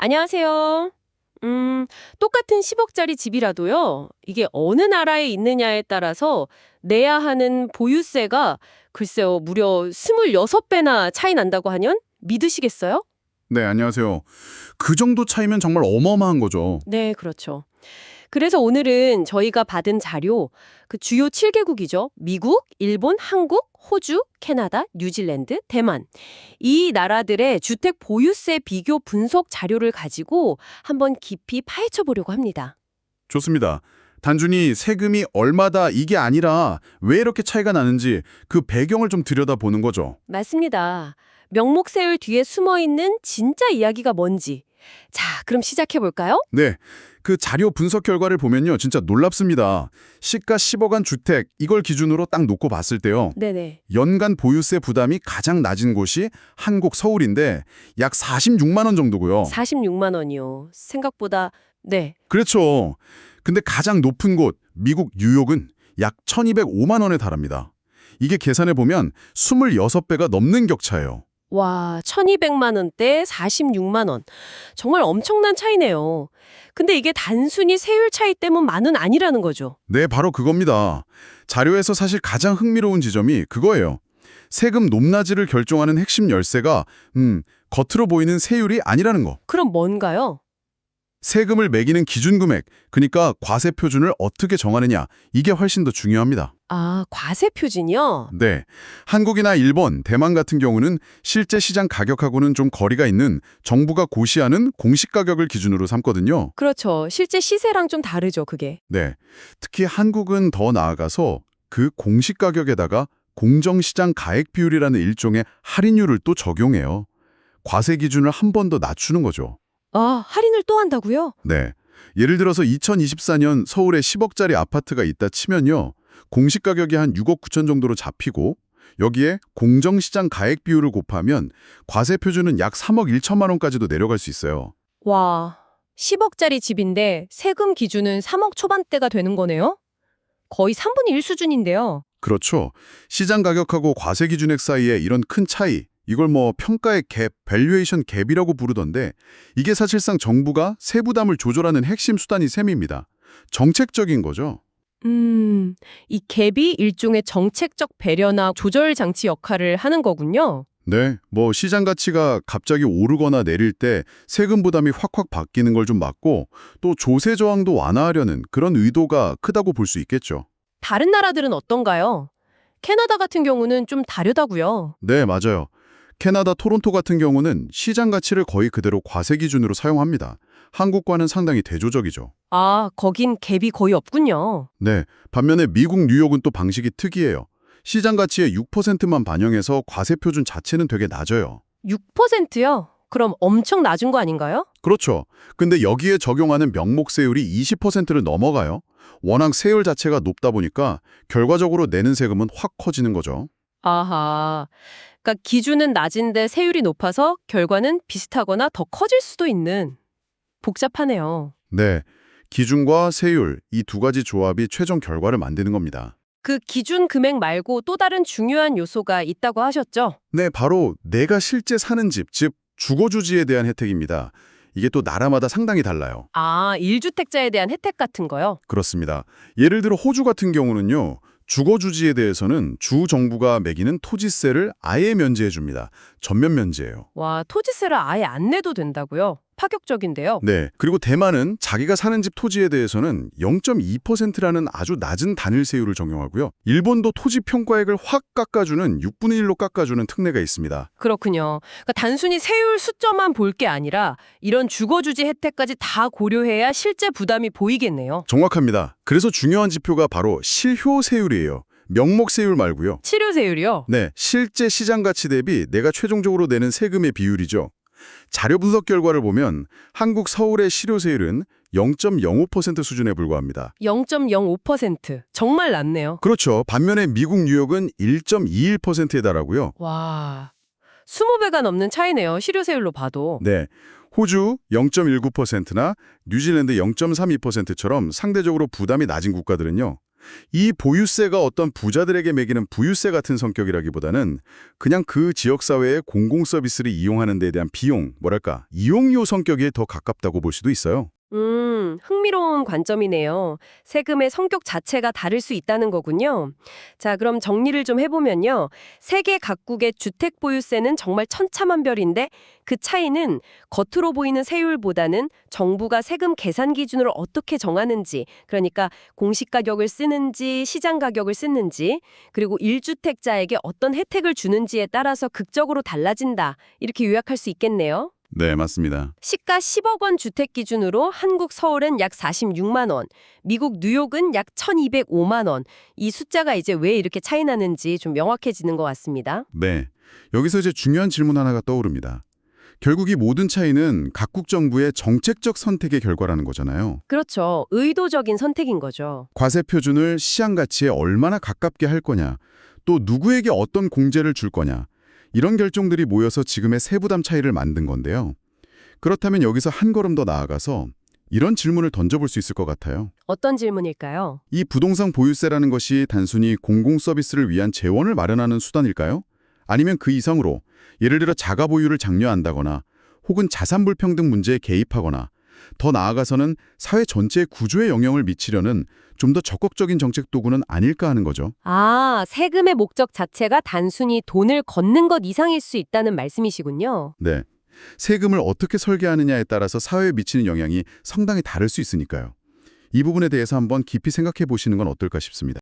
안녕하세요. 똑같은 10억짜리 집이라도요, 이게 어느 나라에 있느냐에 따라서 내야 하는 보유세가 글쎄요, 무려 26배나 차이 난다고 하면 믿으시겠어요? 네, 안녕하세요. 그 정도 차이면 정말 어마어마한 거죠. 네, 그렇죠. 그래서 오늘은 저희가 받은 자료, 그 주요 7개국이죠. 미국, 일본, 한국, 호주, 캐나다, 뉴질랜드, 대만. 이 나라들의 주택 보유세 비교 분석 자료를 가지고 한번 깊이 파헤쳐 보려고 합니다. 좋습니다. 단순히 세금이 얼마다 이게 아니라 왜 이렇게 차이가 나는지 그 배경을 좀 들여다보는 거죠. 맞습니다. 명목세율 뒤에 숨어 있는 진짜 이야기가 뭔지. 자, 그럼 시작해 볼까요? 네, 그 자료 분석 결과를 보면요. 진짜 놀랍습니다. 시가 10억 원 주택 이걸 기준으로 딱 놓고 봤을 때요. 네네. 연간 보유세 부담이 가장 낮은 곳이 한국 서울인데 약 46만 원 정도고요. 46만 원이요. 생각보다 네. 그렇죠. 근데 가장 높은 곳 미국 뉴욕은 약 1,205만 원에 달합니다. 이게 계산해 보면 26배가 넘는 격차예요. 와, 1200만 원대 46만 원. 정말 엄청난 차이네요. 근데 이게 단순히 세율 차이 때문만은 아니라는 거죠. 네, 바로 그겁니다. 자료에서 사실 가장 흥미로운 지점이 그거예요. 세금 높낮이를 결정하는 핵심 열쇠가 겉으로 보이는 세율이 아니라는 거. 그럼 뭔가요? 세금을 매기는 기준 금액, 그러니까 과세 표준을 어떻게 정하느냐, 이게 훨씬 더 중요합니다. 아, 과세 표준이요? 네, 한국이나 일본, 대만 같은 경우는 실제 시장 가격하고는 좀 거리가 있는 정부가 고시하는 공시 가격을 기준으로 삼거든요. 그렇죠. 실제 시세랑 좀 다르죠, 그게. 네, 특히 한국은 더 나아가서 그 공시 가격에다가 공정시장 가액 비율이라는 일종의 할인율을 또 적용해요. 과세 기준을 한 번 더 낮추는 거죠. 아, 할인을 또 한다고요? 네, 예를 들어서 2024년 서울에 10억짜리 아파트가 있다 치면요. 공시 가격이 한 6억 9천 정도로 잡히고 여기에 공정시장 가액 비율을 곱하면 과세 표준은 약 3억 1천만 원까지도 내려갈 수 있어요. 와, 10억짜리 집인데 세금 기준은 3억 초반대가 되는 거네요? 거의 3분의 1 수준인데요. 그렇죠. 시장 가격하고 과세 기준액 사이에 이런 큰 차이, 이걸 평가의 갭, 밸류에이션 갭이라고 부르던데 이게 사실상 정부가 세부담을 조절하는 핵심 수단이 셈입니다. 정책적인 거죠. 이 갭이 일종의 정책적 배려나 조절 장치 역할을 하는 거군요. 네, 시장 가치가 갑자기 오르거나 내릴 때 세금 부담이 확확 바뀌는 걸 좀 막고 또 조세 저항도 완화하려는 그런 의도가 크다고 볼 수 있겠죠. 다른 나라들은 어떤가요? 캐나다 같은 경우는 좀 다르다고요. 네, 맞아요. 캐나다 토론토 같은 경우는 시장 가치를 거의 그대로 과세 기준으로 사용합니다. 한국과는 상당히 대조적이죠. 아, 거긴 갭이 거의 없군요. 네, 반면에 미국 뉴욕은 또 방식이 특이해요. 시장 가치의 6%만 반영해서 과세 표준 자체는 되게 낮아요. 6%요? 그럼 엄청 낮은 거 아닌가요? 그렇죠. 근데 여기에 적용하는 명목세율이 20%를 넘어가요. 워낙 세율 자체가 높다 보니까 결과적으로 내는 세금은 확 커지는 거죠. 아하. 그러니까 기준은 낮은데 세율이 높아서 결과는 비슷하거나 더 커질 수도 있는 복잡하네요. 네, 기준과 세율 이 두 가지 조합이 최종 결과를 만드는 겁니다. 그 기준 금액 말고 또 다른 중요한 요소가 있다고 하셨죠? 네, 바로 내가 실제 사는 집, 즉 주거주지에 대한 혜택입니다. 이게 또 나라마다 상당히 달라요. 아, 1주택자에 대한 혜택 같은 거요? 그렇습니다. 예를 들어 호주 같은 경우는요. 주거주지에 대해서는 주 정부가 매기는 토지세를 아예 면제해 줍니다. 전면 면제예요. 와, 토지세를 아예 안 내도 된다고요? 파격적인데요. 네. 그리고 대만은 자기가 사는 집 토지에 대해서는 0.2%라는 아주 낮은 단일세율을 적용하고요. 일본도 토지 평가액을 확 깎아주는 6분의 1로 깎아주는 특례가 있습니다. 그렇군요. 그러니까 단순히 세율 숫자만 볼 게 아니라 이런 주거주지 혜택까지 다 고려해야 실제 부담이 보이겠네요. 정확합니다. 그래서 중요한 지표가 바로 실효세율이에요. 명목세율 말고요. 치료세율이요? 네, 실제 시장 가치 대비 내가 최종적으로 내는 세금의 비율이죠. 자료 분석 결과를 보면 한국 서울의 실효세율은 0.05% 수준에 불과합니다. 0.05%. 정말 낮네요. 그렇죠. 반면에 미국 뉴욕은 1.21%에 달하고요. 와, 20배가 넘는 차이네요. 실효세율로 봐도. 네, 호주 0.19%나 뉴질랜드 0.32%처럼 상대적으로 부담이 낮은 국가들은요. 이 보유세가 어떤 부자들에게 매기는 부유세 같은 성격이라기보다는 그냥 그 지역사회의 공공서비스를 이용하는 데 대한 비용, 뭐랄까, 이용료 성격에 더 가깝다고 볼 수도 있어요. 흥미로운 관점이네요. 세금의 성격 자체가 다를 수 있다는 거군요. 자, 그럼 정리를 좀 해보면요. 세계 각국의 주택 보유세는 정말 천차만별인데 그 차이는 겉으로 보이는 세율보다는 정부가 세금 계산 기준으로 어떻게 정하는지, 그러니까 공시 가격을 쓰는지 시장 가격을 쓰는지, 그리고 1주택자에게 어떤 혜택을 주는지에 따라서 극적으로 달라진다. 이렇게 요약할 수 있겠네요. 네, 맞습니다. 시가 10억 원 주택 기준으로 한국 서울은 약 46만 원, 미국 뉴욕은 약 1,205만 원. 이 숫자가 이제 왜 이렇게 차이 나는지 좀 명확해지는 것 같습니다. 네, 여기서 이제 중요한 질문 하나가 떠오릅니다. 결국 이 모든 차이는 각국 정부의 정책적 선택의 결과라는 거잖아요. 그렇죠. 의도적인 선택인 거죠. 과세 표준을 시장 가치에 얼마나 가깝게 할 거냐, 또 누구에게 어떤 공제를 줄 거냐, 이런 결정들이 모여서 지금의 세부담 차이를 만든 건데요. 그렇다면 여기서 한 걸음 더 나아가서 이런 질문을 던져볼 수 있을 것 같아요. 어떤 질문일까요? 이 부동산 보유세라는 것이 단순히 공공 서비스를 위한 재원을 마련하는 수단일까요? 아니면 그 이상으로 예를 들어 자가 보유를 장려한다거나 혹은 자산 불평등 문제에 개입하거나 더 나아가서는 사회 전체의 구조에 영향을 미치려는 좀 더 적극적인 정책 도구는 아닐까 하는 거죠. 아, 세금의 목적 자체가 단순히 돈을 걷는 것 이상일 수 있다는 말씀이시군요. 네. 세금을 어떻게 설계하느냐에 따라서 사회에 미치는 영향이 상당히 다를 수 있으니까요. 이 부분에 대해서 한번 깊이 생각해 보시는 건 어떨까 싶습니다.